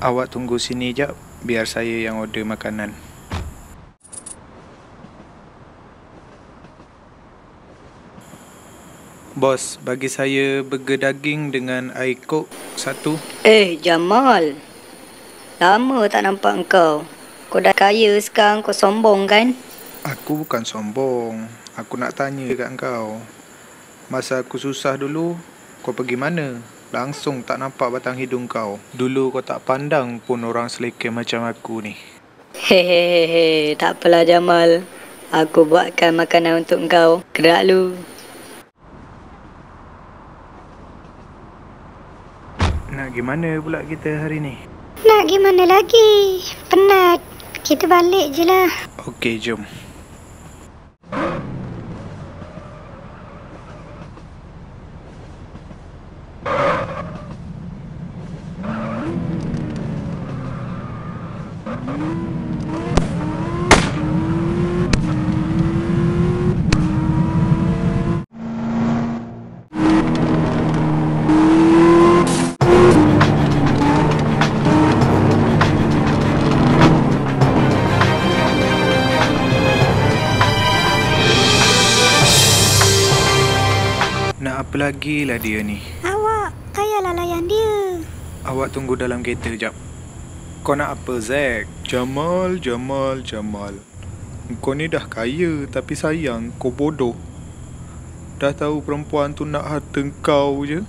Awak tunggu sini jap, biar saya yang order makanan. Bos, bagi saya burger daging dengan air coke 1. Jamal. Lama tak nampak kau. Kau dah kaya sekarang, kau sombong kan? Aku bukan sombong. Aku nak tanya kat kau. Masa aku susah dulu, kau pergi mana? Langsung tak nampak batang hidung kau. Dulu kau tak pandang pun orang selekeh macam aku ni. Hehehe, tak apalah Jamal. Aku buatkan makanan untuk kau. Gerak lu. Nak gimana pula kita hari ni? Nak gimana lagi? Penat. Kita balik je lah. Okey, jom. Nak apa lagi lah dia ni? Awak, payahlah layan dia. Awak tunggu dalam kereta jap. Kau nak apa, Zack? Jamal. Kau ni dah kaya tapi sayang kau bodoh. Dah tahu perempuan tu nak harta kau je,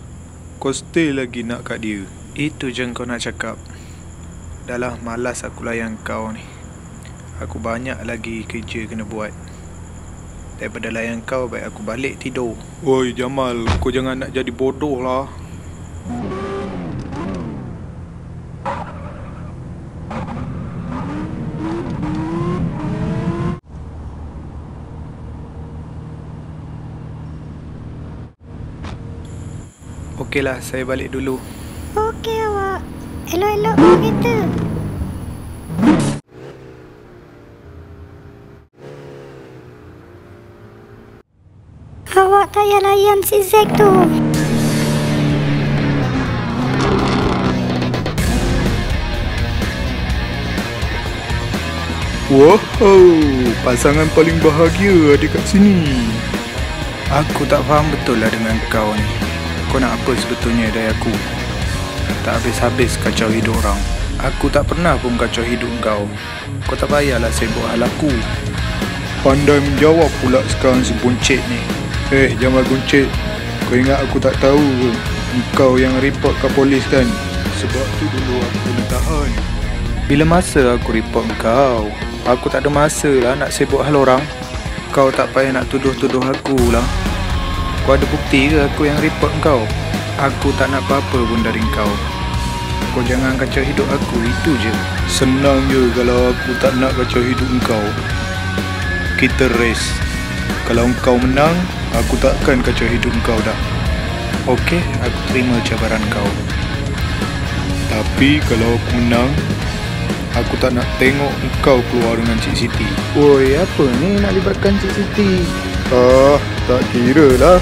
kau still lagi nak kat dia. Itu je kau nak cakap. Dah lah, malas aku layan kau ni. Aku banyak lagi kerja kena buat. Daripada layan kau, baik aku balik tidur. Oi Jamal, kau jangan nak jadi bodoh lah. Okeylah, saya balik dulu. Okey awak. Elok-elok bawa kereta. Awak tak payah layan si Zack tu. Wow, pasangan paling bahagia ada kat sini. Aku tak faham betul lah dengan kau ni. Kau nak apa sebetulnya dari aku? Tak habis-habis kacau hidup orang. Aku tak pernah pun kacau hidup kau. Kau tak payahlah sibuk hal aku. Pandai menjawab pula sekarang si buncit ni. Jamal buncit, kau ingat aku tak tahu ke? Kau yang report ke polis kan? Sebab tu dulu aku kena tahan. Bila masa aku report kau? Aku tak ada masa lah nak sibuk hal orang. Kau tak payah nak tuduh-tuduh aku lah. Kau ada bukti ke aku yang report kau? Aku tak nak apa-apa pun dari kau. Kau jangan kacau hidup aku, itu je. Senang je kalau aku tak nak kacau hidup kau. Kita race. Kalau kau menang, aku takkan kacau hidup kau dah. Okey, aku terima cabaran kau. Tapi kalau aku menang, aku tak nak tengok kau keluar dengan Cik Siti. Oi, apa ni nak libatkan Cik Siti? Tak kira lah.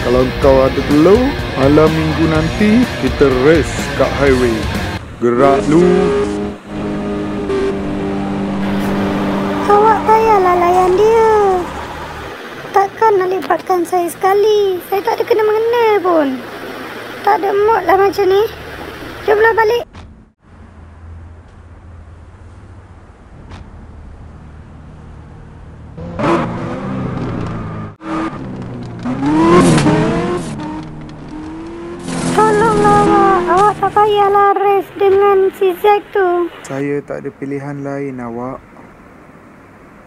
Kalau kau ada telur, malam minggu nanti kita race kat highway. Gerak lu. Awak payahlah layan dia. Takkan nak libatkan saya sekali. Saya tak ada kena-mengena pun. Tak ada mood lah macam ni. Jomlah balik. Tolonglah awak tak payahlah race dengan si Zack tu. Saya tak ada pilihan lain awak.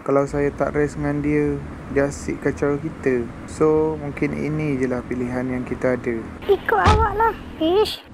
Kalau saya tak race dengan dia, dia asyik kacau kita. So, mungkin ini je lah pilihan yang kita ada. Ikut awak lah. Ish.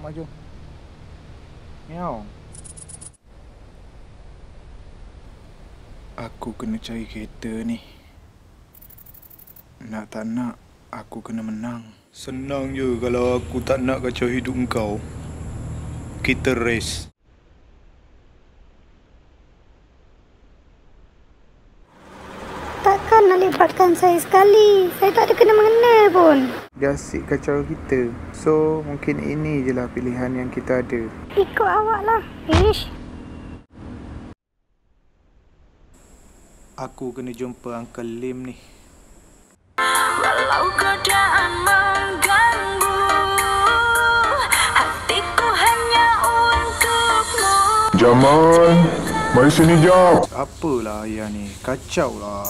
jom. Miau. Aku kena cari kereta ni. Nak tak nak, aku kena menang. Senang je kalau aku tak nak kacau hidup kau. Kita race. Takkan nak libatkan saya sekali. Saya tak ada kena-mengena pun. Dia asyik kacau kita. So, mungkin ini je lah pilihan yang kita ada. Ikut awak lah. Ish. Aku kena jumpa Uncle Lim ni. Walau keadaan mengganggu, hatiku hanya untukmu. Jamal, mari sini jap. Apalah ayah ni? Kacau lah.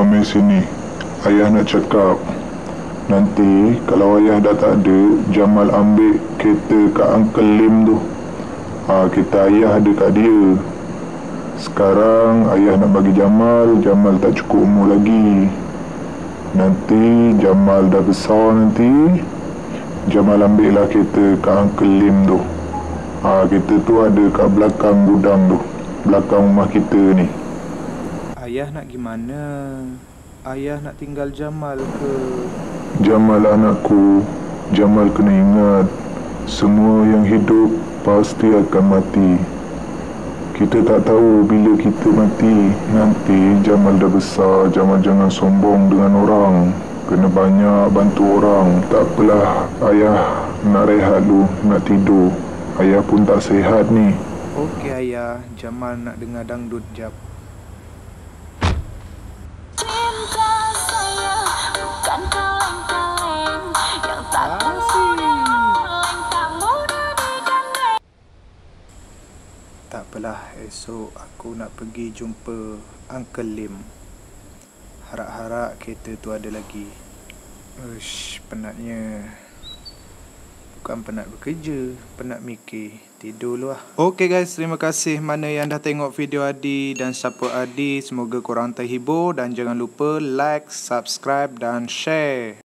Mari sini. Ayah nak cakap. Nanti kalau ayah dah tak ada, Jamal ambil kereta kat Uncle Lim tu. Kereta ayah ada kat dia. Sekarang ayah nak bagi Jamal tak cukup umur lagi. Nanti Jamal dah besar nanti, Jamal ambil lah kereta kat Uncle Lim tu. Kereta tu ada kat belakang gudang tu, belakang rumah kita ni. Ayah nak gimana? Ayah nak tinggal Jamal ke? Jamal anakku, Jamal kena ingat, semua yang hidup pasti akan mati. Kita tak tahu bila kita mati. Nanti Jamal dah besar, Jamal jangan sombong dengan orang. Kena banyak bantu orang. Tak apalah, ayah nak rehat dulu, nak tidur. Ayah pun tak sihat ni. Okey ayah, Jamal nak dengar dangdut jap. Cinta saya bukan kaleng-kaleng yang tak kaleng, tak mudah digandeng. Tak apalah, esok aku nak pergi jumpa Uncle Lim. Harap-harap kereta tu ada lagi. Penatnya. Bukan penat bekerja, penat mikir. Tidur lu lah. Okay guys, terima kasih mana yang dah tengok video Adi dan support Adi. Semoga korang terhibur dan jangan lupa like, subscribe dan share.